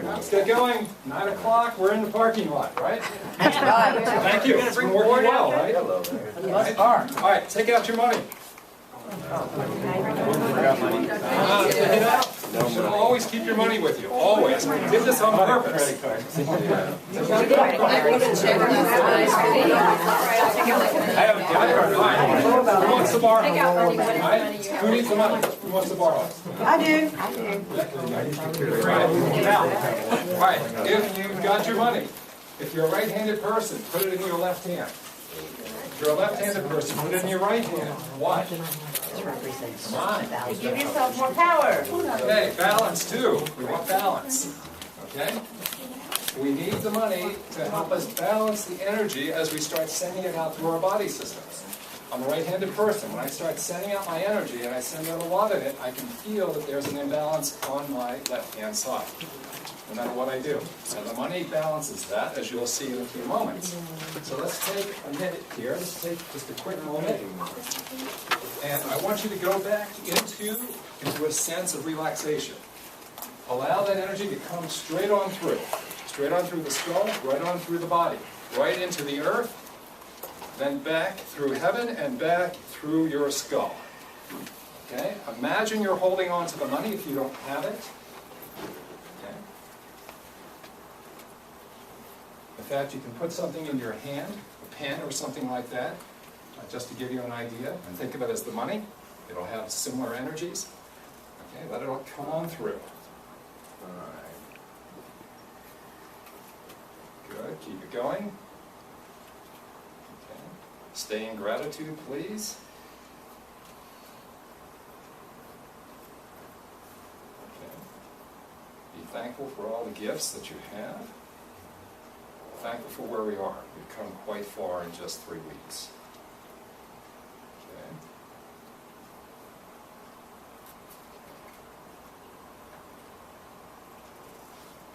Let's get going. 9 o'clock, we're in the parking lot, right? That's right. Thank you. It's been working well, right? Yes, are. All right, take out your money. Take it out. You should always keep your money with you. Always. We did this on purpose. I wouldn't check I haven't got it. Fine. Who wants to borrow? Right? Who needs the money? Who wants to borrow? I do. Right. Now, all right, if you've got your money, if you're a right-handed person, put it in your left hand. If you're a left-handed person, put it in your right hand. Why? Come on. Give yourself more power. Okay, balance too. We want balance. Okay? We need the money to help us balance the energy as we start sending it out through our body systems. I'm a right-handed person. When I start sending out my energy and I send out a lot of it, I can feel that there's an imbalance on my left-hand side, no matter what I do. And the money balances that, as you'll see in a few moments. So let's take a minute here. Let's take just a quick moment. And I want you to go back into a sense of relaxation. Allow that energy to come straight on through. Straight on through the skull, right on through the body. Right into the earth, then back through heaven and back through your skull. Okay? Imagine you're holding on to the money if you don't have it. Okay? In fact, you can put something in your hand, a pen or something like that, just to give you an idea, and think of it as the money. It'll have similar energies. Okay, let it all come on through. All right. Good, keep it going. Okay. Stay in gratitude, please. Okay. Be thankful for all the gifts that you have. Thankful for where we are. We've come quite far in just 3 weeks. Okay.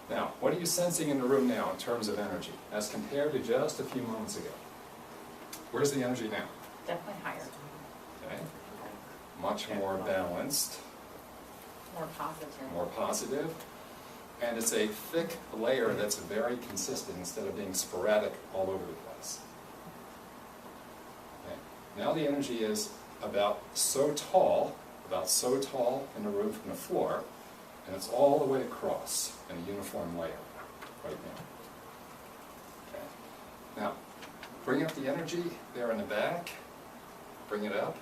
Now, what are you sensing in the room now in terms of energy, as compared to just a few moments ago? Where's the energy now? Definitely higher. Okay. Much more balanced. More positive. More positive. And it's a thick layer that's very consistent instead of being sporadic all over the place. Okay. Now the energy is about so tall in the room from the floor, and it's all the way across in a uniform layer right now. Okay. Now, bring up the energy there in the back. Bring it up.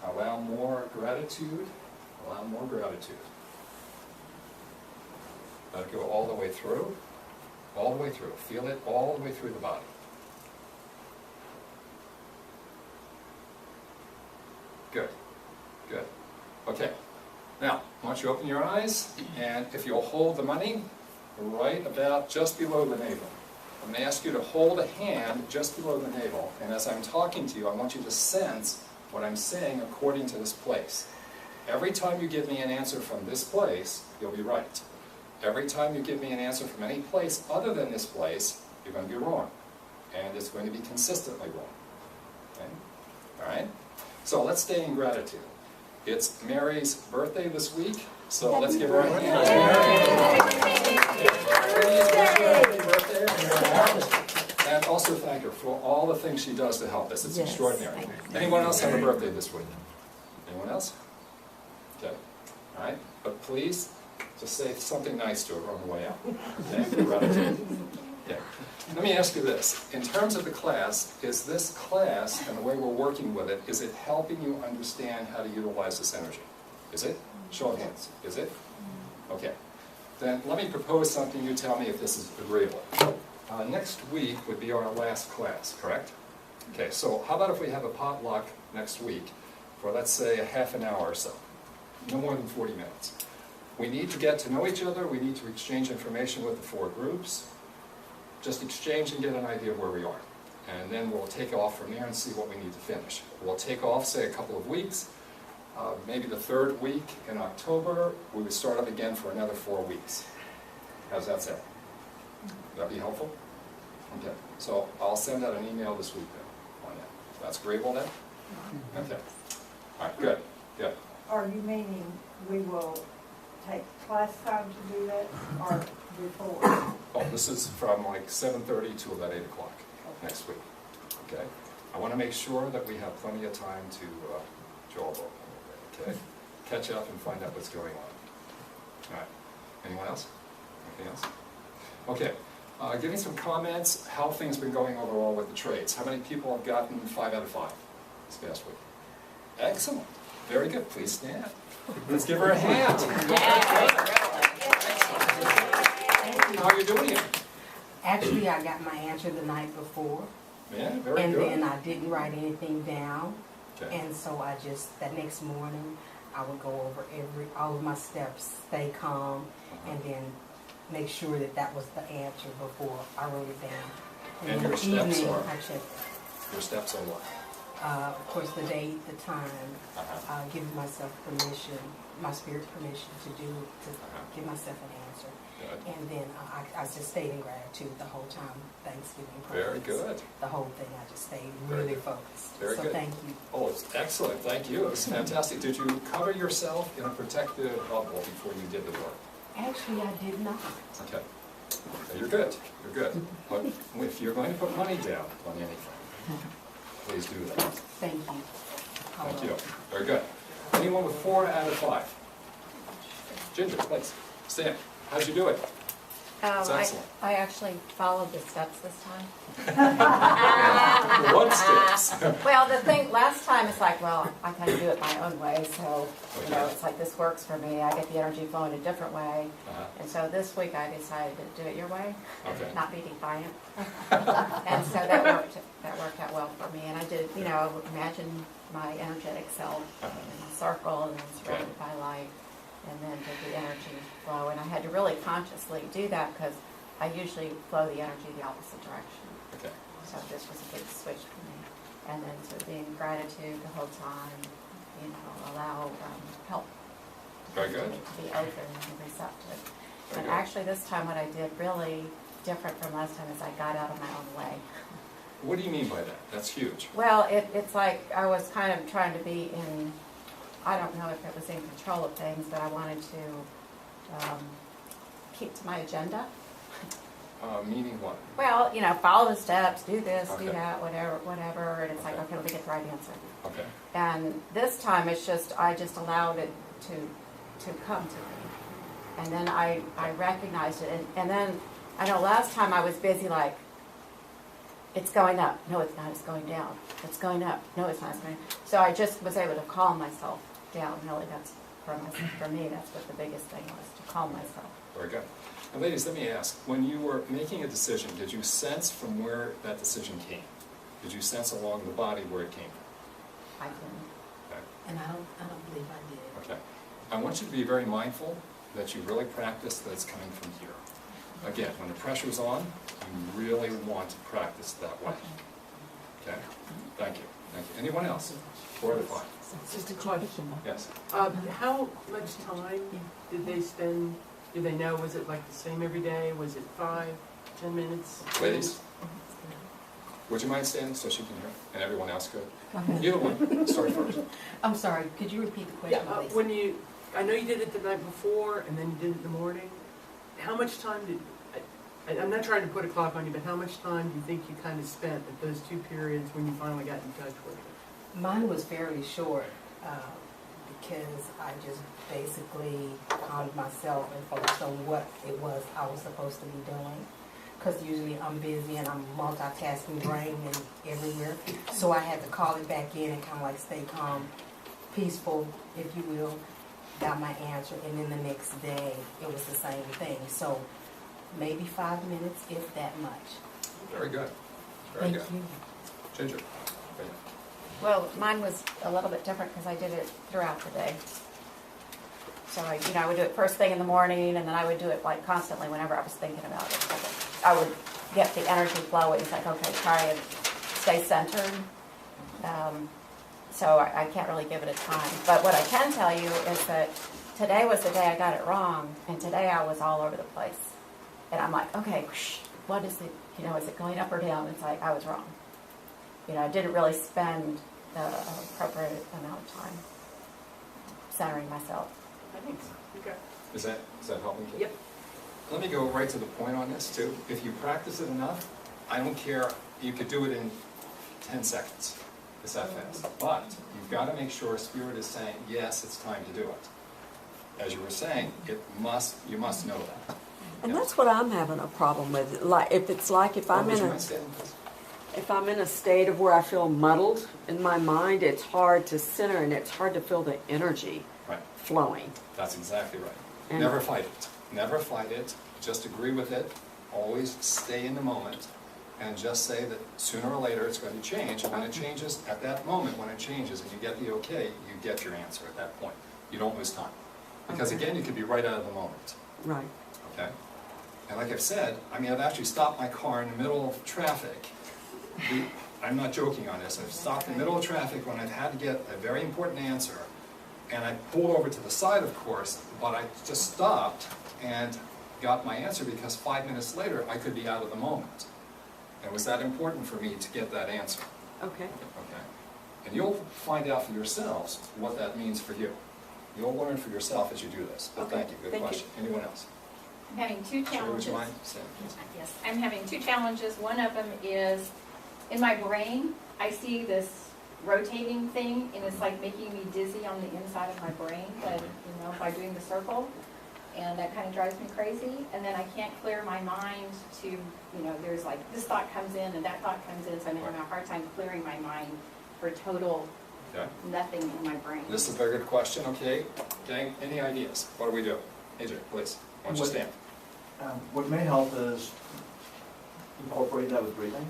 Allow more gratitude. Allow more gratitude. Let it go all the way through. All the way through. Feel it all the way through the body. Good. Good. Okay. Now, I want you to open your eyes, and if you'll hold the money right about just below the navel. I'm going to ask you to hold a hand just below the navel, and as I'm talking to you, I want you to sense what I'm saying according to this place. Every time you give me an answer from this place, you'll be right. Every time you give me an answer from any place other than this place, you're going to be wrong. And it's going to be consistently wrong. Okay? All right? So let's stay in gratitude. It's Mary's birthday this week, so let's give her a hand. Happy birthday. And also thank her for all the things she does to help us. It's extraordinary. Anyone else have a birthday this week? Anyone else? Okay. All right. But please, just say something nice to her on the way out. Okay? Gratitude. Yeah. Let me ask you this. In terms of the class, is this class and the way we're working with it, is it helping you understand how to utilize this energy? Is it? Show of hands. Is it? Okay. Then let me propose something. You tell me if this is agreeable. Next week would be our last class, correct? Okay, so how about if we have a potluck next week for, let's say, a half an hour or so? No more than 40 minutes. We need to get to know each other. We need to exchange information with the 4 groups. Just exchange and get an idea of where we are. And then we'll take off from there and see what we need to finish. We'll take off, say, a couple of weeks. Maybe the 3rd week in October, we would start up again for another 4 weeks. How's that sound? Would that be helpful? Okay. So I'll send out an email this week then on that. That's agreeable then? Okay. All right, good. Good. Are you meaning we will take class time to do that, or before? Oh, this is from like 7:30 to about 8 o'clock next week, okay? I want to make sure that we have plenty of time to jaw up a little bit, okay? Catch up and find out what's going on. All right, anyone else? Anything else? Okay, give me some comments, how things been going overall with the trades. How many people have gotten 5 out of 5 this past week? Excellent, very good, please stand. Let's give her a hand. How are you doing it? Actually, I got my answer the night before, Yeah, very and good. then I didn't write anything down, Okay. and so I just, that next morning, I would go over all of my steps, stay calm, and then make sure that that was the answer before I wrote it down. And in your the steps evening, are? I checked, Your steps are what? of course, the date, the time, Uh-huh. giving myself permission, my spirit permission to give myself an answer. Good. And then I just stayed in gratitude the whole time, Thanksgiving. Very prayers. good. The whole thing, I just stayed Very really good. focused. Very so good. thank you. Oh, it's excellent, thank you. It's fantastic. Did you cover yourself in a protective bubble before you did the work? Actually, I did not. Okay. You're good, you're good. But if you're going to put money down on anything, please do that. Thank you. Thank you. Very good. Anyone with 4 out of 5? Ginger, please. Stan, how'd you do it? It's excellent. I actually followed the steps this time. What steps? Well, the thing, last time it's like, well, I kind of do it my own way, so, you know, Okay. it's like this works for me. I get the energy flowing a different way. Uh-huh. And so this week I decided to do it your way, Okay. not be defiant. And so that worked out well for me. And I did, you know, imagine my energetic self in a circle and then surrounded by light. And then did the energy flow. And I had to really consciously do that because I usually flow the energy the opposite direction. Okay. So this was a big switch for me. And then to be in gratitude the whole time, you know, allow help. Very good. To be open and receptive. Very And good. actually this time what I did really different from last time is I got out of my own way. What do you mean by that? That's huge. Well, it's like I was kind of trying to be in, I don't know if it was in control of things, but I wanted to keep to my agenda. Meaning what? Well, you know, follow the steps, do this, Okay. do that, whatever, and it's like, Okay. okay, let me get the right answer. Okay. And this time it's just, I just allowed it to come to me. And then I recognized it, and then, I know last time I was busy like, it's going up, no it's not, it's going down. It's going up, no it's not, it's going down. So I just was able to calm myself down, really, that's, for me, that's what the biggest thing was, to calm myself. Very good. Now, ladies, let me ask, when you were making a decision, did you sense from where that decision came? Did you sense along the body where it came from? I didn't. Okay. And I don't believe I did. Okay. I want you to be very mindful that you really practice that it's coming from here. Again, when the pressure's on, you really want to practice that way. Okay? Thank you. Thank you. Anyone else? 4 out of 5. Just a question. Yes. How much time did they spend, do they know, was it like the same every day? Was it 5, 10 minutes? Ladies, would you mind standing so she can hear? And everyone else could? Either one. Start first. I'm sorry, could you repeat the question, Yeah, please? when you, I know you did it the night before and then you did it in the morning. How much time did, I'm not trying to put a clock on you, but how much time do you think you kind of spent at those 2 periods when you finally got in touch with it? Mine was fairly short because I just basically calmed myself and focused on what it was I was supposed to be doing. Because usually I'm busy and I'm multitasking, brain and everywhere. So I had to call it back in and kind of like stay calm, peaceful, if you will. Got my answer, and then the next day it was the same thing. So maybe 5 minutes, if that much. Very good. Very Thank good. you. Ginger. Okay. Well, mine was a little bit different because I did it throughout the day. So I would do it first thing in the morning, and then I would do it like constantly whenever I was thinking about it. I would get the energy flowing. It's like, okay, try and stay centered. So I can't really give it a time. But what I can tell you is that today was the day I got it wrong, and today I was all over the place. And I'm like, okay, what is it? Is it going up or down? It's like I was wrong. I didn't really spend the appropriate amount of time centering myself. Thanks. Okay. Is that helping you? Yep. Let me go right to the point on this too. If you practice it enough, I don't care, you could do it in 10 seconds. It's that fast. But you've got to make sure Spirit is saying, yes, it's time to do it. As you were saying, you must know that. And Yes. that's what I'm having a problem with. Like if I'm Would you in mind standing, please? if I'm in a state of where I feel muddled in my mind, it's hard to center and it's hard to feel the energy Right. flowing. That's exactly right. And- Never fight it. Never fight it. Just agree with it. Always stay in the moment. And just say that sooner or later it's going to change. And when it changes, at that moment when it changes and you get the okay, you get your answer at that point. You don't lose time. Because Okay. again, you could be right out of the moment. Right. Okay? And like I've said, I mean, I've actually stopped my car in the middle of traffic. I'm not joking on this. I've stopped in the middle of traffic when I've had to get a very important answer. And I pulled over to the side, of course, but I just stopped and got my answer because 5 minutes later I could be out of the moment. And it was that important for me to get that answer. Okay. Okay? And you'll find out for yourselves what that means for you. You'll learn for yourself as you do this. But Okay. thank you. Good Thank you. question. Anyone else? I'm having two Sherry, would challenges. you mind saying, please? Yes, I'm having two challenges. One of them is in my brain, I see this rotating thing, and it's like making me dizzy on the inside of my brain, but, by doing the circle, and that kind of drives me crazy. And then I can't clear my mind to, there's like this thought comes in and that thought comes in, so I'm having a hard time clearing my mind for total Okay. nothing in my brain. This is a very good question. Okay. Gang, any ideas? What do we do? AJ, please. Why don't you stand? What may help is incorporate that with breathing.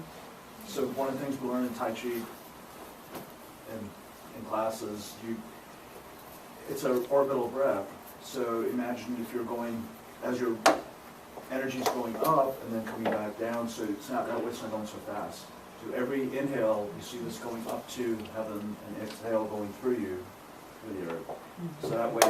So one of the things we learn in Tai Chi in class is it's an orbital breath. So imagine if you're going, as your energy's going up and then coming back down, so it's not going so fast. So every inhale, you see this going up to heaven, and exhale going through you, through the earth. So that way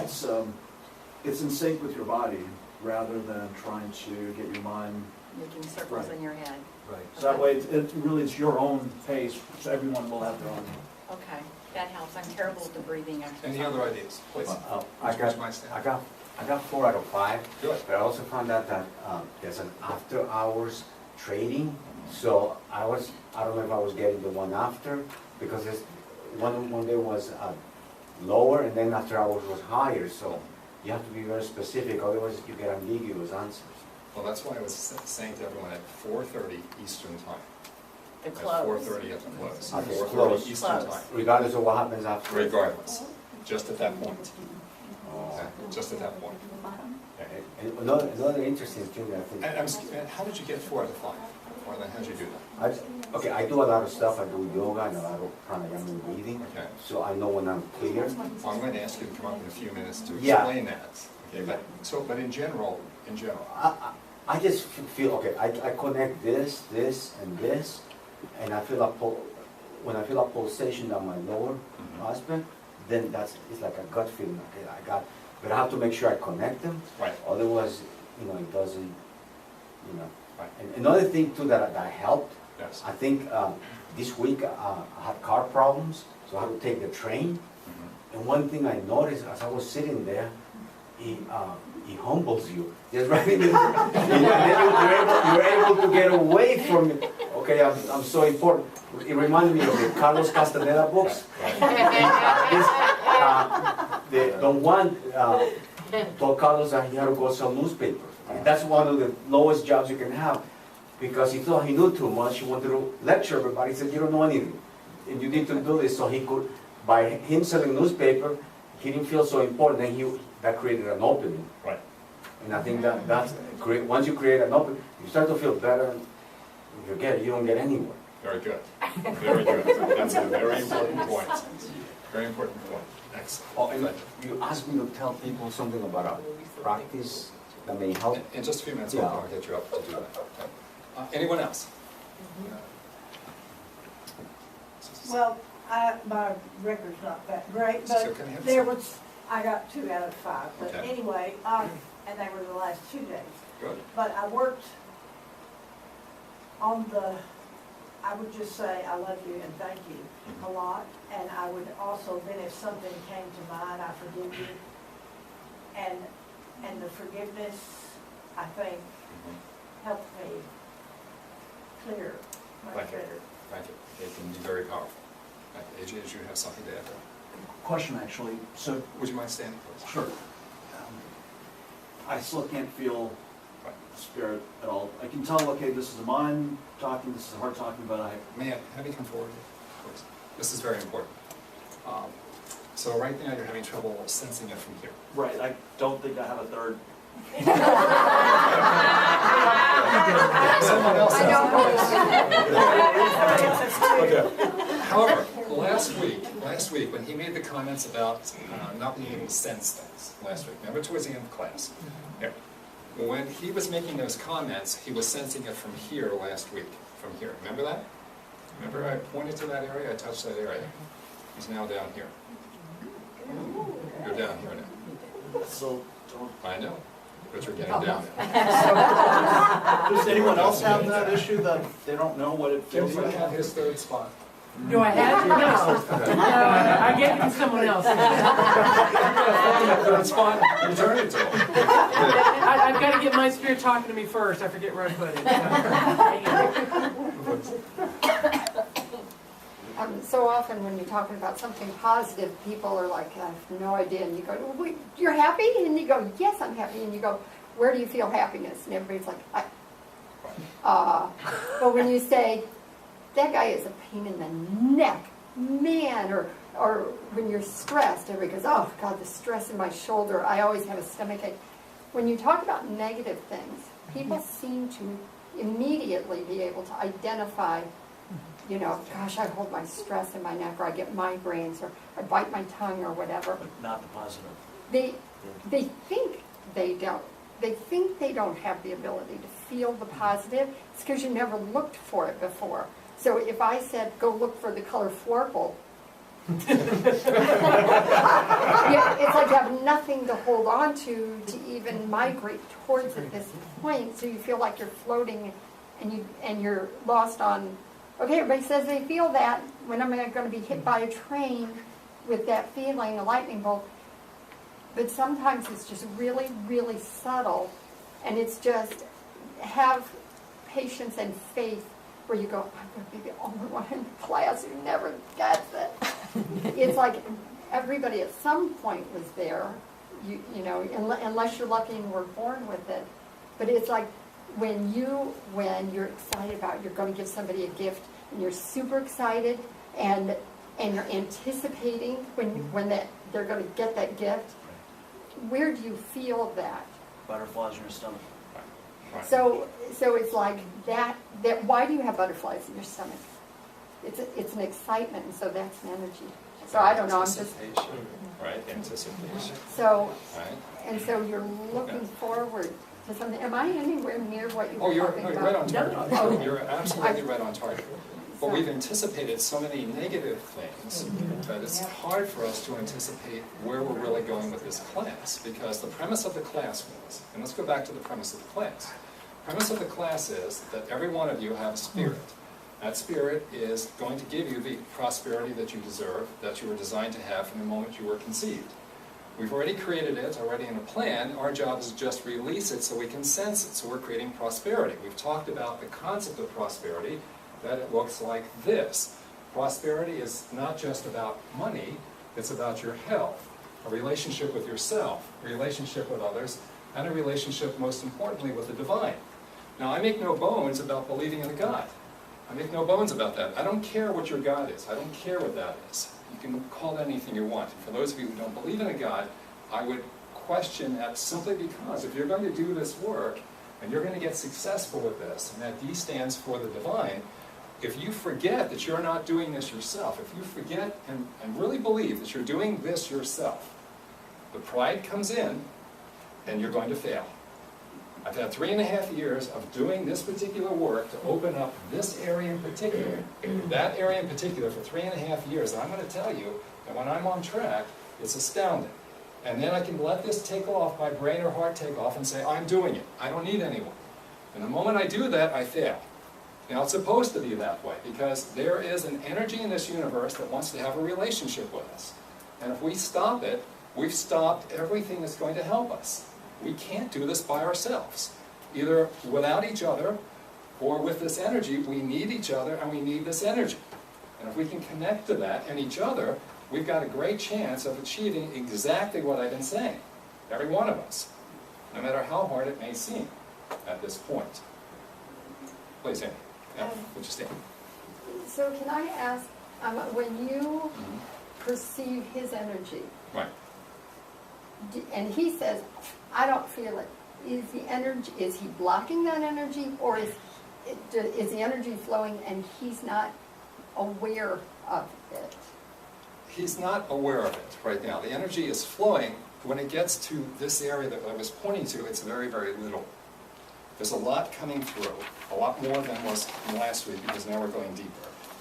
it's in sync with your body, rather than trying to get your mind. Making circles Right. in your head. Right. So that way, it really is your own pace, so everyone will have their own. Okay, that helps. I'm terrible at the breathing exercise. Any other ideas? Please. I Would you mind standing? got 4 out of 5, Good. but I also found out that there's an after hours trading. So I don't know if I was getting the one after, because one day was lower and then after hours was higher. So you have to be very specific, otherwise you get ambiguous answers. Well, that's why I was saying to everyone at 4:30 Eastern Time. The At close. 4:30 at the close. Okay, 4:30 close. Eastern Close. Time. Regardless of what happens after. Regardless. Just at that point. Oh. Okay? Just at that point. Okay. And another interesting thing that I think. And how did you get 4 out of 5? Or then how did you do that? I do a lot of stuff. I do yoga and a lot of pranayama and breathing. Okay. So I know when I'm clear. Well, I'm going to ask you to come up in a few minutes to Yeah. explain that. Okay, but in general, I just feel, okay, I connect this, and this, and I feel when I feel a pulsation down my lower aspect, then it's like a gut feeling, okay, but I have to make sure I connect them, right, otherwise, it doesn't, right, And another thing too that helped, yes. I think this week I had car problems, so I had to take the train, Mhm. and one thing I noticed as I was sitting there, he humbles you. Just right in the, and then you're able to get away from it. Okay, I'm so important. It reminded me of the Carlos Castaneda books. The Don Juan told Carlos that he had to go sell newspapers. And that's one of the lowest jobs you can have, because he thought he knew too much. He wanted to lecture everybody. He said, "You don't know anything, and you need to do this." So he could, by him selling newspaper, he didn't feel so important, and that created an opening. Right. And I think that's great. Once you create an opening, you start to feel better. You don't get anywhere. Very good. Very good. That's a very important point. Very important point. Excellent. Oh, and you asked me to tell people something about a practice that may help. In just a few minutes, Yeah. I'll get you up to do that. Okay. Anyone else? Well, my record's not that great, So but can I have there some? was, I got 2 out of 5. But Okay. anyway, and they were the last 2 days. Good. But I worked on I would just say I love you and thank you a lot. And I would also, then if something came to mind, I forgive you. And And the forgiveness, I think, helped me clear much Thank you. better. Thank you. It can be very powerful. AJ, did you have something to add there? Question actually, so, Would you mind standing, please? sure. I still can't feel spirit at all. I can tell, okay, this is a mind talking, this is a heart talking, but May I have you come forward, please? This is very important. So right now, you're having trouble sensing it from here. right, I don't think I have a third. Someone else has. Okay. However, last week, when he made the comments about not being able to sense things, last week, remember towards the end of class? Yeah. When he was making those comments, he was sensing it from here last week, from here. Remember that? Remember I pointed to that area, I touched that area. He's now down here. You're down here now. So, I know, but you're getting down there. does anyone else have that issue that they don't know what it Jim, feels do you like? have his third spot? Do I have to? No. No, I gave it to someone else. Third spot, return it to him. I've got to get my spirit talking to me first. I forget where I put it. So often when you're talking about something positive, people are like, I have no idea. And you go, well, wait, you're happy? And you go, yes, I'm happy. And you go, where do you feel happiness? And everybody's like, but when you say, that guy is a pain in the neck, man, or when you're stressed, everybody goes, oh, God, the stress in my shoulder. I always have a stomachache. When you talk about negative things, people seem to immediately be able to identify, you know, gosh, I hold my stress in my neck, or I get migraines, or I bite my tongue, or whatever. But not the positive. They think they don't. They think they don't have the ability to feel the positive. It's because you never looked for it before. So if I said, go look for the color Florple, yeah, it's like you have nothing to hold on to even migrate towards at this point. So you feel like you're floating, and you're lost on. Okay, everybody says they feel that. When am I going to be hit by a train with that feeling, a lightning bolt? But sometimes it's just really, really subtle, and it's just have patience and faith where you go, I'm going to be the only one in the class who never gets it. It's like everybody at some point was there, you know, unless you're lucky and were born with it. But it's like when you're excited about, you're going to give somebody a gift, and you're super excited, and you're anticipating when they're going to get that gift. Where do you feel that? Butterflies in your stomach. Right. So it's like that. Why do you have butterflies in your stomach? It's an excitement, and so that's an energy. So I don't know. I'm just Anticipation, right? Anticipation. so, Right. and so you're looking forward to something. Am I anywhere near what you were Oh, you're talking right on about? target. No. You're absolutely right on target. But we've anticipated so many negative things that it's hard for us to anticipate where we're really going with this class, because the premise of the class was, and let's go back to the premise of the class. The premise of the class is that every one of you have a spirit. That spirit is going to give you the prosperity that you deserve, that you were designed to have from the moment you were conceived. We've already created it, already in a plan. Our job is to just release it so we can sense it. So we're creating prosperity. We've talked about the concept of prosperity, that it looks like this. Prosperity is not just about money, it's about your health, a relationship with yourself, a relationship with others, and a relationship, most importantly, with the divine. Now, I make no bones about believing in a God. I make no bones about that. I don't care what your God is. I don't care what that is. You can call that anything you want. For those of you who don't believe in a God, I would question that simply because if you're going to do this work, and you're going to get successful with this, and that D stands for the divine, if you forget that you're not doing this yourself, if you forget and really believe that you're doing this yourself, the pride comes in and you're going to fail. I've had 3.5 years of doing this particular work to open up this area in particular, that area in particular for 3.5 years. And I'm going to tell you that when I'm on track, it's astounding. And then I can let this take off, my brain or heart take off, and say, I'm doing it. I don't need anyone. And the moment I do that, I fail. Now, it's supposed to be that way, because there is an energy in this universe that wants to have a relationship with us. And if we stop it, we've stopped everything that's going to help us. we can't do this by ourselves. Either without each other or with this energy, we need each other and we need this energy. And if we can connect to that and each other, we've got a great chance of achieving exactly what I've been saying. Every one of us, no matter how hard it may seem at this point. Please, Amy. Yeah, would you stand? So can I ask, when you perceive his energy, Right. and he says, I don't feel it, is he blocking that energy, or is the energy flowing and he's not aware of it? He's not aware of it right now. The energy is flowing. When it gets to this area that I was pointing to, it's very, very little. There's a lot coming through, a lot more than was from last week, because now we're going deeper.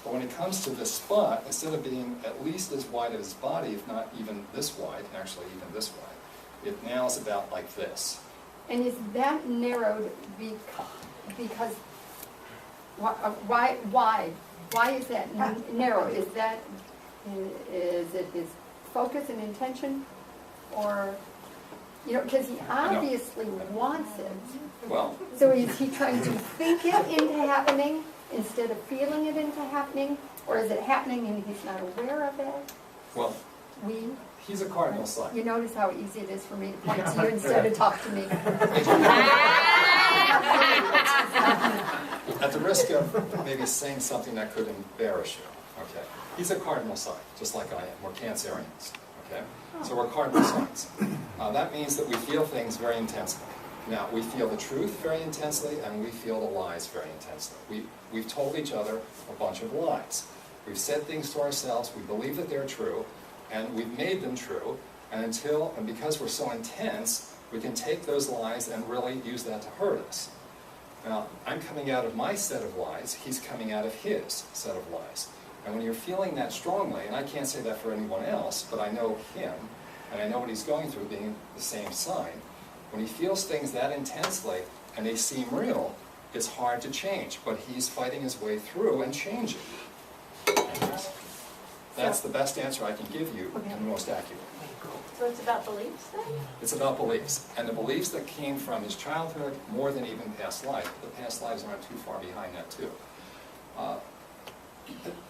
But when it comes to this spot, instead of being at least as wide as his body, if not even this wide, actually even this wide, it now is about like this. And is that narrowed because why is that narrow? Is it his focus and intention, or because he obviously wants it. Well, So is he trying to think it into happening instead of feeling it into happening, or is it happening and he's not aware of it? well, he's a cardinal sign. You notice how easy it is for me to point to you instead of talk to me. At the risk of maybe saying something that could embarrass you, okay? He's a cardinal sign, just like I am. We're Cancerians, okay? So we're cardinal signs. That means that we feel things very intensely. Now, we feel the truth very intensely, and we feel the lies very intensely. We've told each other a bunch of lies. We've said things to ourselves, we believe that they're true, and we've made them true, and because we're so intense, we can take those lies and really use that to hurt us. Now, I'm coming out of my set of lies, he's coming out of his set of lies. And when you're feeling that strongly, and I can't say that for anyone else, but I know him, and I know what he's going through being the same sign, when he feels things that intensely, and they seem real, it's hard to change, but he's fighting his way through and changing. That's the best answer I can give you, and the most accurate. So it's about beliefs then? It's about beliefs, and the beliefs that came from his childhood more than even past life. The past lives aren't too far behind that too.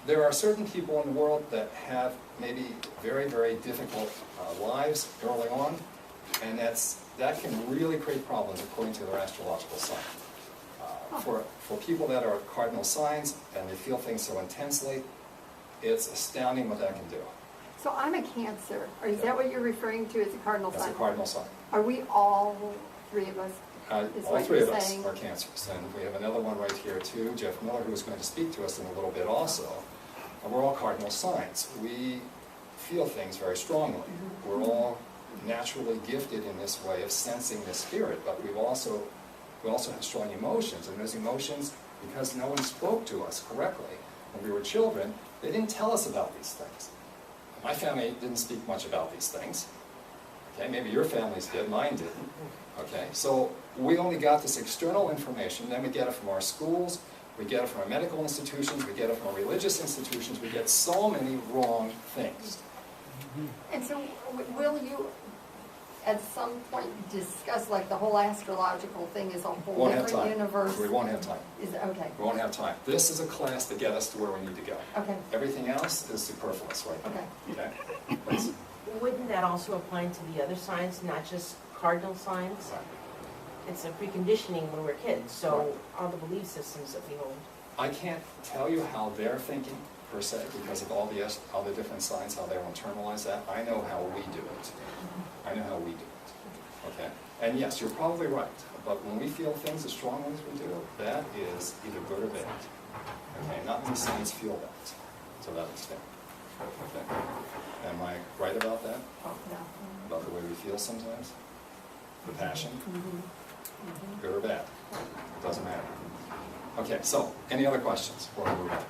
There are certain people in the world that have maybe very, very difficult lives early on, and that can really create problems according to their astrological sign. For people that are cardinal signs and they feel things so intensely, it's astounding what that can do. So I'm a Cancer. Is that what you're referring to as a cardinal sign? That's a cardinal sign. Are we all three of us? Is All what three you're of us saying? are Cancers, and we have another one right here too, Jeff Miller, who is going to speak to us in a little bit also. And we're all cardinal signs. We feel things very strongly. We're all naturally gifted in this way of sensing the spirit, but we also have strong emotions, and those emotions, because no one spoke to us correctly when we were children, they didn't tell us about these things. My family didn't speak much about these things. Okay, maybe your families did, mine didn't. Okay, so we only got this external information, then we get it from our schools, we get it from our medical institutions, we get it from our religious institutions, we get so many wrong things. And so will you at some point discuss, like, the whole astrological thing is a whole Won't have different time. universe? We won't have time. Okay. We won't have time. This is a class to get us to where we need to go. Okay. Everything else is superfluous right now. Okay. Okay? Please. Wouldn't that also apply to the other signs, not just cardinal signs? Right. It's a preconditioning when we're kids, so all the belief systems that we hold. I can't tell you how they're thinking, per se, because of all the different signs, how they'll internalize that. I know how we do it. I know how we do it. Okay? And yes, you're probably right. But when we feel things as strongly as we do, that is either good or bad. Okay? Not many signs feel that to that extent. Okay? Am I right about that? Oh, no. About the way we feel sometimes? The passion? Good or bad? It doesn't matter. Okay, so, any other questions before we move on?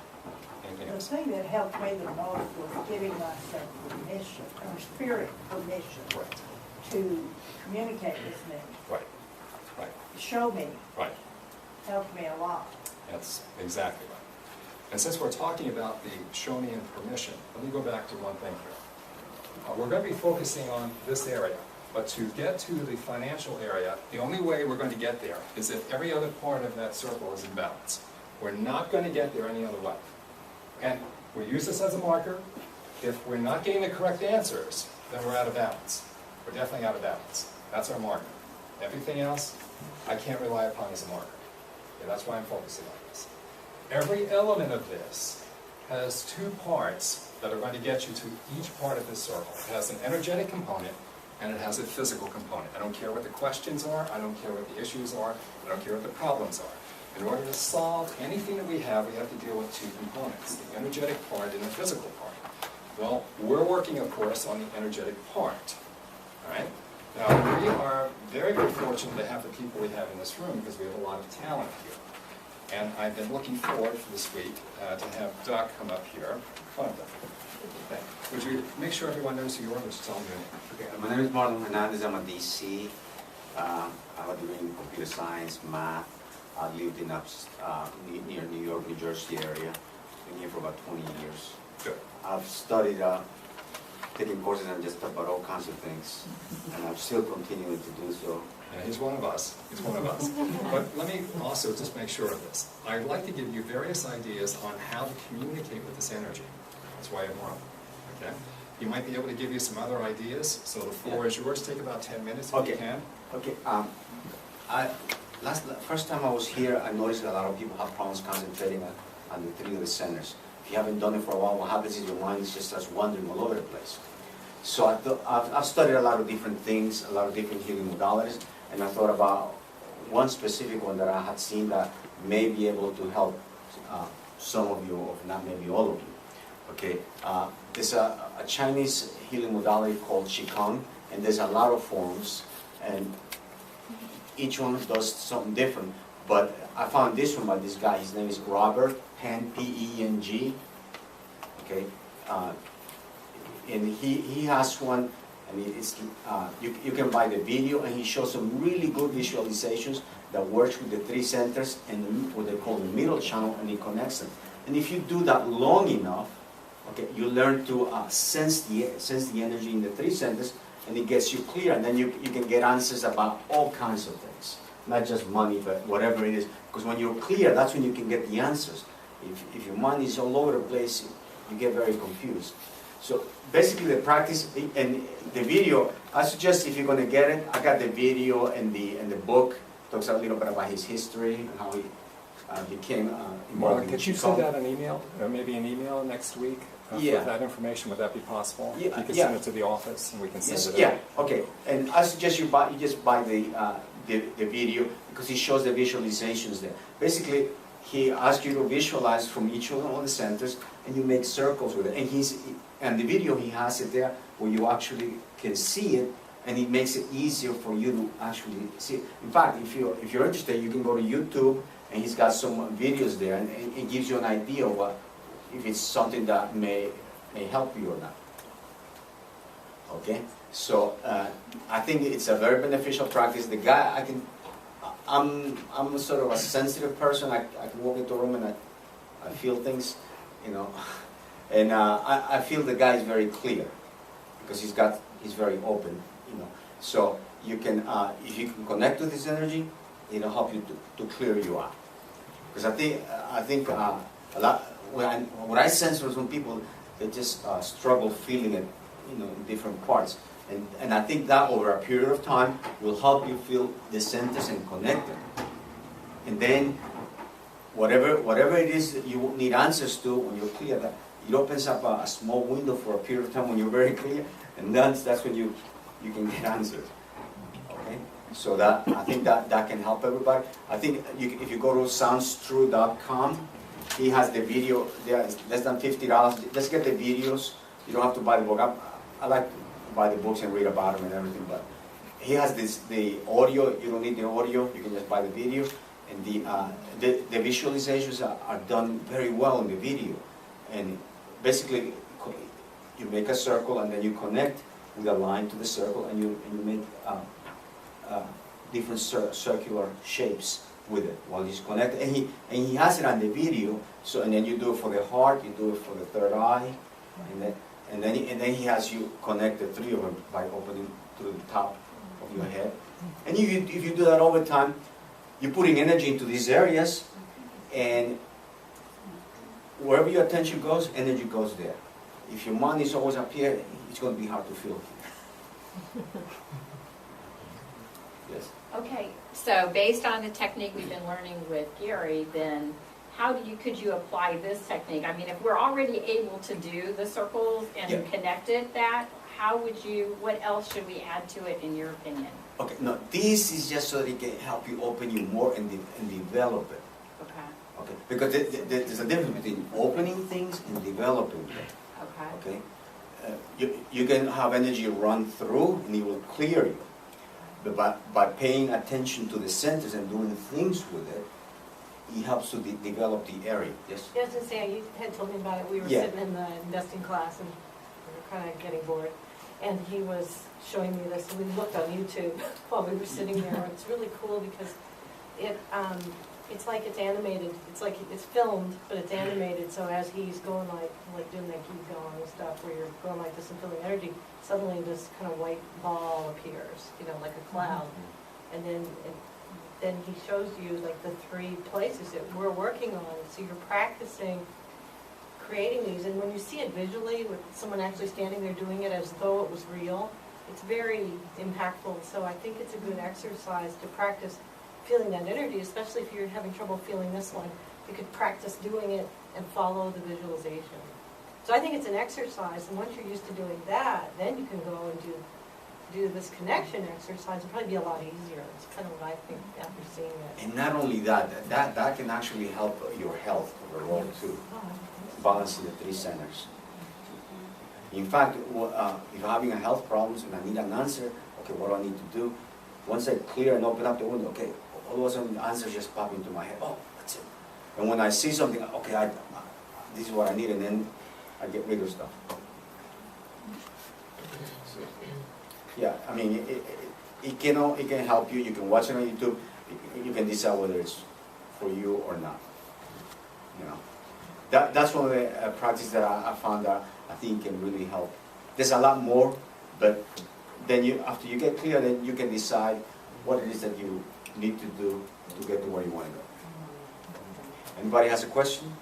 Anything The else? thing that helped me the most was giving myself permission, or spirit permission, Right, to communicate with me, right, right, show me, right. helped me a lot. That's exactly right. And since we're talking about the show me and permission, let me go back to one thing here. We're going to be focusing on this area. But to get to the financial area, the only way we're going to get there is if every other part of that circle is in balance. We're not going to get there any other way. And we use this as a marker. If we're not getting the correct answers, then we're out of balance. We're definitely out of balance. That's our marker. Everything else, I can't rely upon as a marker. Okay, that's why I'm focusing on this. Every element of this has two parts that are going to get you to each part of this circle. It has an energetic component and it has a physical component. I don't care what the questions are, I don't care what the issues are, I don't care what the problems are. In order to solve anything that we have to deal with two components, the energetic part and the physical part. Well, we're working, of course, on the energetic part. All right? Now, we are very, very fortunate to have the people we have in this room because we have a lot of talent here. And I've been looking forward for this week to have Doc come up here in front of them. Okay. Would you make sure everyone knows who you are? Just tell them your name. Okay, my name is Marlon Hernandez. I'm a DC. I have a degree in computer science, math. I lived in near New York, New Jersey area. Been here for about 20 years. Good. I've studied, taking courses on just about all kinds of things, and I'm still continuing to do so. Yeah, he's one of us. He's one of us. But let me also just make sure of this. I'd like to give you various ideas on how to communicate with this energy. That's why I'm wrong. Okay? He might be able to give you some other ideas. So the floor is yours. Take about 10 minutes if you can. Okay. First time I was here, I noticed that a lot of people have problems concentrating on the three of the centers. If you haven't done it for a while, what happens is your mind just starts wandering all over the place. So I've studied a lot of different things, a lot of different healing modalities, and I thought about one specific one that I had seen that may be able to help some of you, or not maybe all of you. Okay, there's a Chinese healing modality called Qigong, and there's a lot of forms, and each one does something different. But I found this one by this guy. His name is Robert Peng, P-E-N-G. Okay, and he has one. I mean, it's you can buy the video, and he shows some really good visualizations that works with the three centers and what they call the middle channel, and he connects them. And if you do that long enough, okay, you learn to sense the energy in the three centers, and it gets you clear, and then you can get answers about all kinds of things, not just money, but whatever it is. Because when you're clear, that's when you can get the answers. If your mind is all over the place, you get very confused. So basically the practice and the video, I suggest if you're going to get it, I got the video and the book, talks a little bit about his history and how he became involved Marlon, in could you send out an email, or maybe an email next week with that information? Would that be possible? Yeah, you could send it to the office and we can send it yeah, out. okay. And I suggest you just buy the video because he shows the visualizations there. Basically, he asks you to visualize from each one of the centers, and you make circles with it. And the video, he has it there where you actually can see it, and it makes it easier for you to actually see it. In fact, if you're interested, you can go to YouTube, and he's got some videos there, and it gives you an idea of if it's something that may help you or not. Okay, so I think it's a very beneficial practice. The guy, I'm sort of a sensitive person. I can walk into a room and I feel things, you know, and I feel the guy is very clear because he's very open, you know. So you can, if you can connect with his energy, it'll help you to clear you out. Because I think a lot. What I sense from some people, they just struggle feeling it, you know, in different parts. And I think that over a period of time will help you feel the centers and connect them. And then whatever it is that you need answers to when you're clear, that it opens up a small window for a period of time when you're very clear, and that's when you can get answers. Okay? So I think that can help everybody. I think if you go to soundstrue.com, he has the video there. It's less than $50. Just get the videos. You don't have to buy the book. I like to buy the books and read about them and everything, but he has the audio. You don't need the audio. You can just buy the video, and the visualizations are done very well in the video. And basically, you make a circle, and then you connect with a line to the circle, and you make different circular shapes with it while he's connected, and he has it on the video. So and then you do it for the heart, you do it for the third eye, and then he has you connect the three of them by opening through the top your head. And if you do that all the time, you're putting energy into these areas, and wherever your attention goes, energy goes there. If your mind is always up here, it's going to be hard to feel here. Yes? Okay, so based on the technique we've been learning with Gary, then could you apply this technique? I mean, if we're already able to do the circles and connect it, what else should we add to it in your opinion? Okay, no, this is just so that it can help you open you more and develop it. Okay. Okay, because there's a difference between opening things and developing them. Okay. Okay, you can have energy run through and it will clear you. But by paying attention to the centers and doing things with it, it helps to develop the area. Yes? Yeah, I was gonna say, you had told me about it, we were Yeah. sitting in the investing class and we were kind of getting bored. And he was showing me this, and we looked on YouTube while we were sitting there. It's really cool because it's like it's animated. It's like it's filmed, but it's animated. So as he's going like doing that keep going and stuff, where you're going like this and feeling energy, suddenly this kind of white ball appears, like a cloud. And then he shows you like the 3 places that we're working on. So you're practicing creating these, and when you see it visually with someone actually standing there doing it as though it was real, it's very impactful. So I think it's a good exercise to practice feeling that energy, especially if you're having trouble feeling this one. You could practice doing it and follow the visualization. So I think it's an exercise, and once you're used to doing that, then you can go and do this connection exercise. It'll probably be a lot easier. It's kind of what I think after seeing it. And not only that can actually help your health overall too. Balancing the 3 centers. In fact, if you're having a health problems and I need an answer, okay, what do I need to do? Once I clear and open up the window, okay, all of a sudden the answers just pop into my head. Oh, that's it. And when I see something, okay, this is what I need, and then I get rid of stuff. So, yeah, I mean, it can help you. You can watch it on YouTube. You can decide whether it's for you or not. That's one of the practices that I found that I think can really help. There's a lot more, but then after you get clear, then you can decide what it is that you need to do to get to where you want to go. Anybody has a question?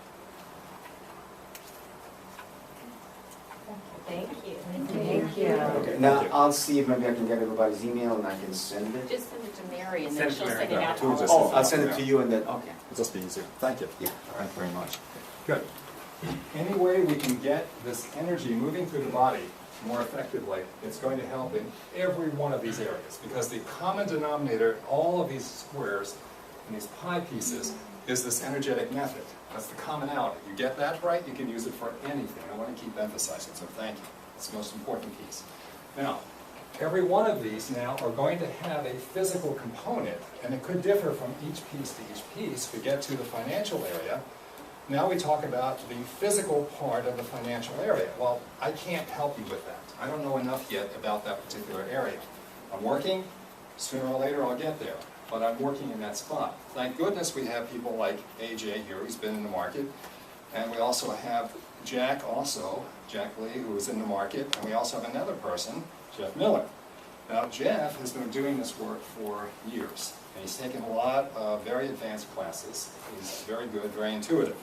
Thank you. Thank you. Okay, now I'll see if maybe I can get everybody's email and I can send it. Just send it to Mary and Send then it to she'll Mary. send it out to Yeah, all of just- us. Oh, I'll send it to you and then, okay. It'll just be easier. Thank you. Yeah. Thank you very much. Good. Any way we can get this energy moving through the body more effectively, it's going to help in every one of these areas, because the common denominator in all of these squares and these pie pieces is this energetic method. That's the commonality. You get that right, you can use it for anything. I want to keep emphasizing, so thank you. It's the most important piece. Now, every one of these now are going to have a physical component, and it could differ from each piece to each piece. We get to the financial area. Now we talk about the physical part of the financial area. Well, I can't help you with that. I don't know enough yet about that particular area. I'm working. Sooner or later I'll get there. But I'm working in that spot. Thank goodness we have people like AJ here, who's been in the market. And we also have Jack Lee, who is in the market. And we also have another person, Jeff Miller. Now, Jeff has been doing this work for years. And he's taken a lot of very advanced classes. He's very good, very intuitive.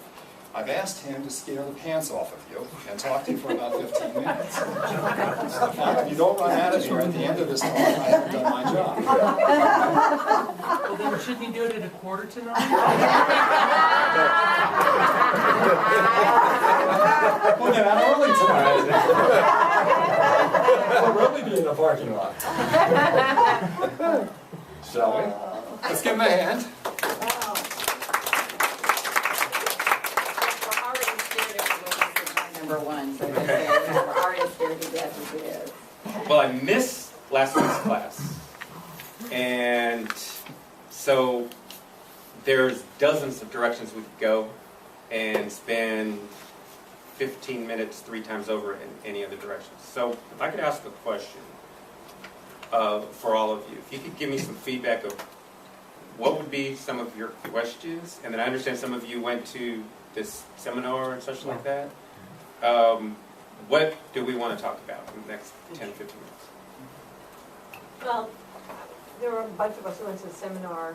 I've asked him to scare the pants off of you and talk to you for about 15 minutes. If you don't run out of here at the end of this talk, I haven't done my job. Well, then shouldn't you do it at 8:45 We'll get out early tonight. We'll really be in the parking lot. Shall we? Let's give him a hand. We're already scared of number 1. So we're already scared to death as it is. Well, I missed last week's class. And so there's dozens of directions we could go and spend 15 minutes 3 times over in any other direction. So if I could ask a question for all of you, if you could give me some feedback of what would be some of your questions, and then I understand some of you went to this seminar and such like that. What do we want to talk about in the next 10, 15 minutes? Well, there were a bunch of us who went to the seminar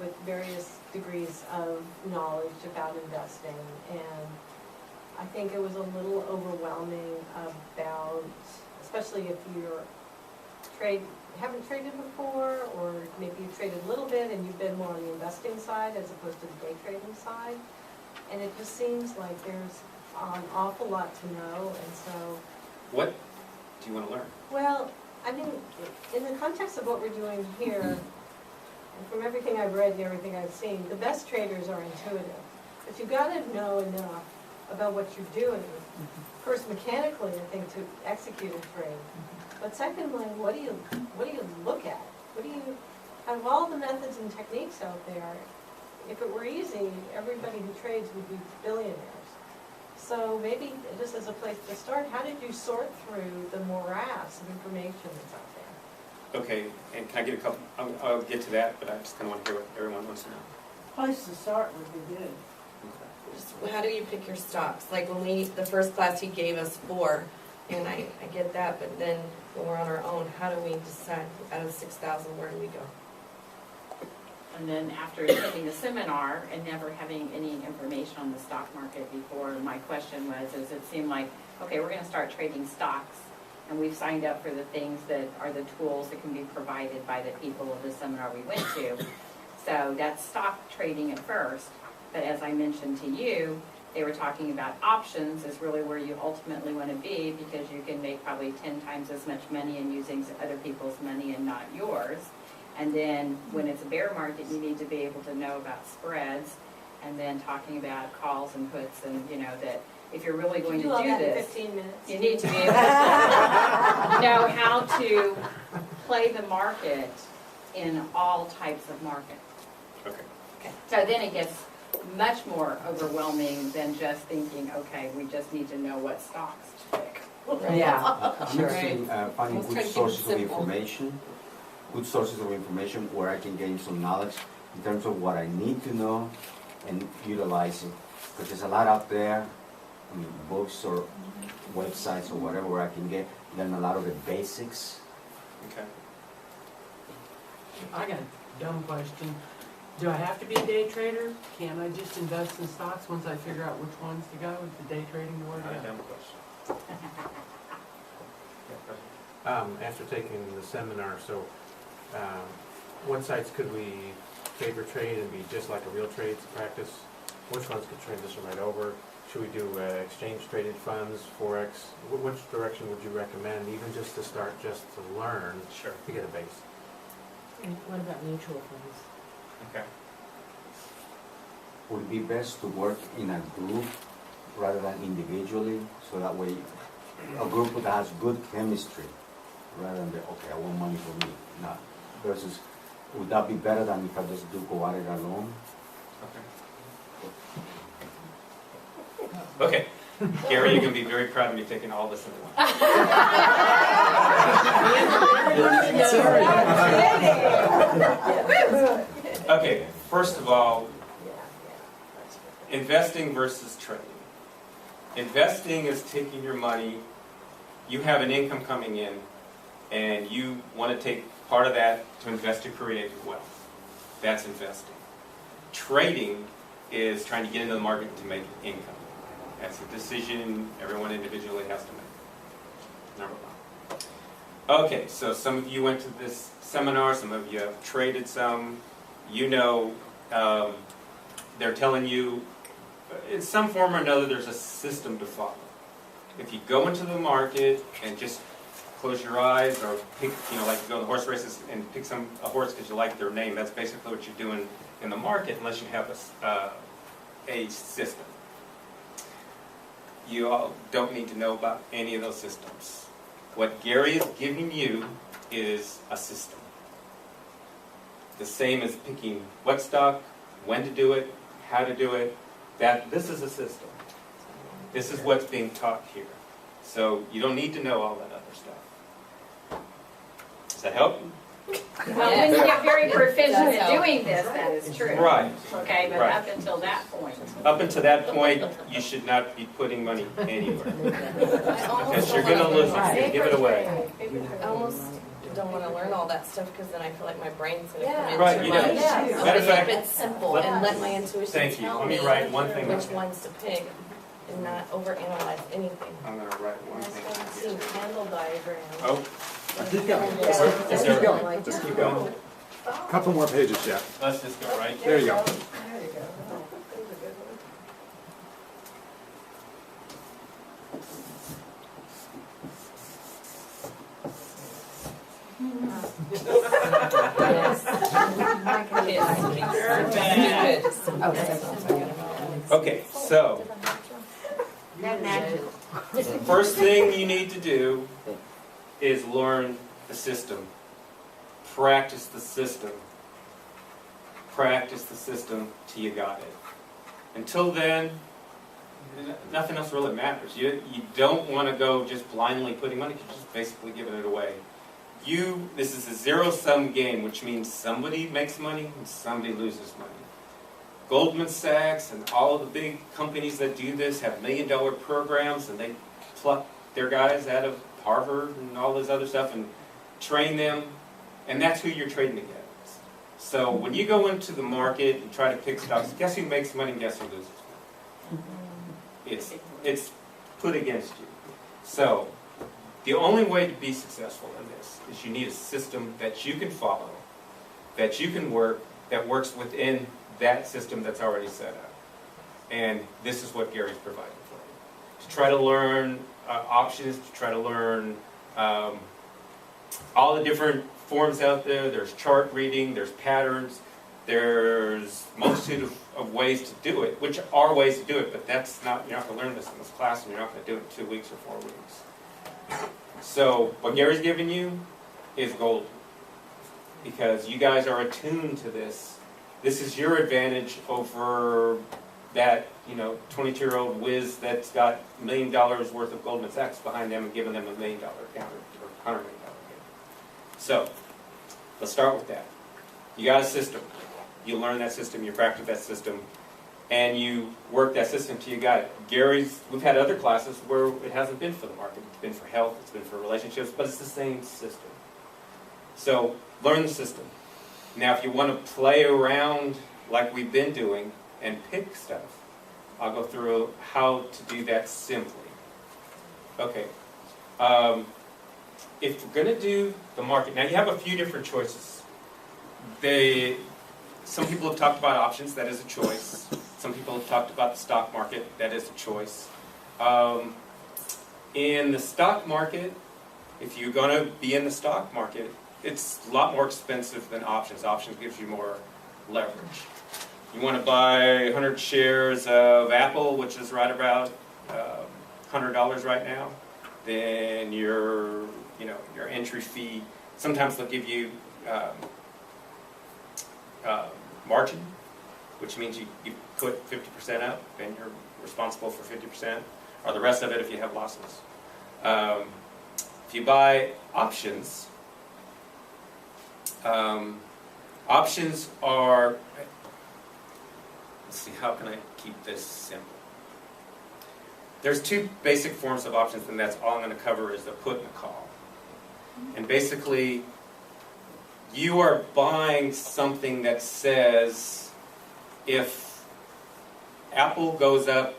with various degrees of knowledge about investing, and I think it was a little overwhelming about, especially if you're haven't traded before, or maybe you've traded a little bit and you've been more on the investing side as opposed to the day trading side. And it just seems like there's an awful lot to know, and so. What do you want to learn? Well, I mean, in the context of what we're doing here, and from everything I've read and everything I've seen, the best traders are intuitive. But you've got to know enough about what you're doing. First, mechanically, I think, to execute a trade. But secondly, what do you look at? Out of all the methods and techniques out there, if it were easy, everybody who trades would be billionaires. So maybe just as a place to start, how did you sort through the morass of information that's out there? Okay, and can I get a couple, I'll get to that, but I just kind of want to hear what everyone wants to know. Place to start would be good. Just how do you pick your stocks? Like when the first class he gave us 4, and I get that, but then when we're on our own, how do we decide out of 6,000, where do we go? And then after taking the seminar and never having any information on the stock market before, my question was, it seemed like, okay, we're going to start trading stocks, and we've signed up for the things that are the tools that can be provided by the people of the seminar we went to. So that's stock trading at first, but as I mentioned to you, they were talking about options is really where you ultimately want to be, because you can make probably 10 times as much money in using other people's money and not yours. And then when it's a bear market, you need to be able to know about spreads, and then talking about calls and puts, and that if you're really going to do this, 15 minutes. you need to be able to know how to play the market in all types of market. Okay. So then it gets much more overwhelming than just thinking, okay, we just need to know what stocks to pick. Yeah. I'm actually finding Let's try good to keep it sources of simple. information where I can gain some knowledge in terms of what I need to know and utilize it. Because there's a lot out there, I mean, books or websites or whatever, where I can learn a lot of the basics. Okay. I got a dumb question. Do I have to be a day trader? Can I just invest in stocks once I figure out which ones to go? Is the day trading the word Not a to go? dumb question. After taking the seminar, so what sites could we favor trade and be just like a real trade practice? Which ones could transition right over? Should we do exchange traded funds, Forex? Which direction would you recommend, even just to start, just to learn, Sure. to get a base? And what about mutual funds? Okay. Would it be best to work in a group rather than individually? So that way, a group that has good chemistry, rather than okay, I want money for me. Not versus, would that be better than if I just do go at it alone? Okay. Gary, you're going to be very proud of me taking all this into one. Okay, first of all, investing versus trading. Investing is taking your money, you have an income coming in, and you want to take part of that to invest to create wealth. That's investing. Trading is trying to get into the market to make income. That's a decision everyone individually has to make. Number one. Okay, so some of you went to this seminar, some of you have traded some. You know, they're telling you, in some form or another, there's a system to follow. If you go into the market and just close your eyes, or pick, like you go to the horse races and pick a horse because you like their name, that's basically what you're doing in the market, unless you have a system. You all don't need to know about any of those systems. What Gary is giving you is a system. The same as picking what stock, when to do it, how to do it. This is a system. This is what's being taught here. So you don't need to know all that other stuff. Does that help? Well, when you get very proficient at doing this, that is true. Right. Okay, but Right. up until that point. Up until that point, you should not be putting money anywhere. Because you're going to lose it. Give it away. I almost don't wanna learn all that stuff, cause then I feel like my brain's gonna Yeah. come in Right, too you much. know. I'm Matter gonna of fact- keep it simple and let my intuition Thank you. tell Let me me write one thing. which ones to pick and not overanalyze anything. I'm gonna write one I've thing. seen candle diagrams. Oh, Keep going. is Keep there, going. just keep going. Couple more pages, Jeff. Let's just go right. There you go. There you go. That was a good one. Okay, so, first thing you need to do is learn the system. Practice the system. Practice the system till you got it. Until then, nothing else really matters. You don't want to go just blindly putting money, you're just basically giving it away. This is a zero-sum game, which means somebody makes money and somebody loses money. Goldman Sachs and all of the big companies that do this have million-dollar programs, and they pluck their guys out of Harvard and all this other stuff and train them, and that's who you're trading against. So when you go into the market and try to pick stocks, guess who makes money and guess who loses money? It's put against you. So the only way to be successful in this is you need a system that you can follow, that you can work, that works within that system that's already set up. And this is what Gary's providing for you. To try to learn options, to try to learn all the different forms out there. There's chart reading, there's patterns, there's a multitude of ways to do it, which are ways to do it, but that's not, you're not going to learn this in this class, and you're not going to do it in 2 weeks or 4 weeks. So what Gary's giving you is gold, because you guys are attuned to this. This is your advantage over that 22-year-old whiz that's got $1 million worth of Goldman Sachs behind them and giving them $1 million account or $100 million account. So let's start with that. You got a system. You learn that system, you practice that system, and you work that system till you got it. We've had other classes where it hasn't been for the market. It's been for health, it's been for relationships, but it's the same system. So learn the system. Now if you want to play around like we've been doing and pick stuff, I'll go through how to do that simply. Okay. If we're going to do the market, now you have a few different choices. Some people have talked about options, that is a choice. Some people have talked about the stock market, that is a choice. In the stock market, if you're going to be in the stock market, it's a lot more expensive than options. Options gives you more leverage. You want to buy 100 shares of Apple, which is right about $100 right now, then your entry fee, sometimes they'll give you margin, which means you put 50% up and you're responsible for 50%, or the rest of it if you have losses. If you buy options, options are, let's see, how can I keep this simple? There's two basic forms of options, and that's all I'm going to cover is the put and the call. And basically, you are buying something that says if Apple goes up,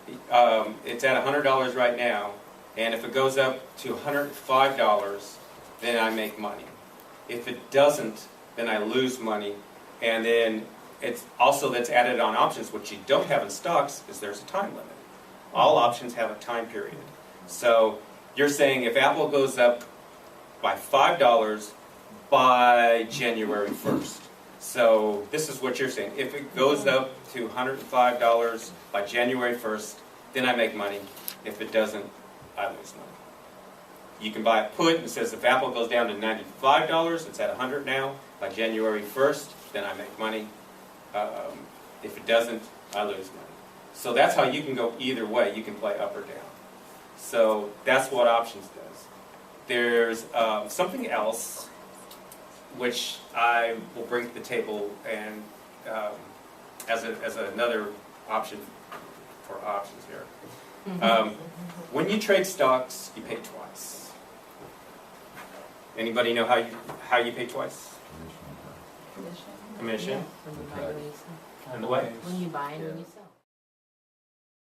it's at $100 right now, and if it goes up to $105, then I make money. If it doesn't, then I lose money. And then it's also that's added on options, which you don't have in stocks, is there's a time limit. All options have a time period. So you're saying if Apple goes up by $5 by January 1st. So this is what you're saying. If it goes up to $105 by January 1st, then I make money. If it doesn't, I lose money. You can buy a put and it says if Apple goes down to $95, it's at $100 now, by January 1st, then I make money. If it doesn't, I lose money. So that's how you can go either way. You can play up or down. So that's what options does. There's something else which I will bring to the table and as another option for options here. When you trade stocks, you pay twice. Anybody know how you pay twice? Commission. Okay. And the way? When you buy and when you sell.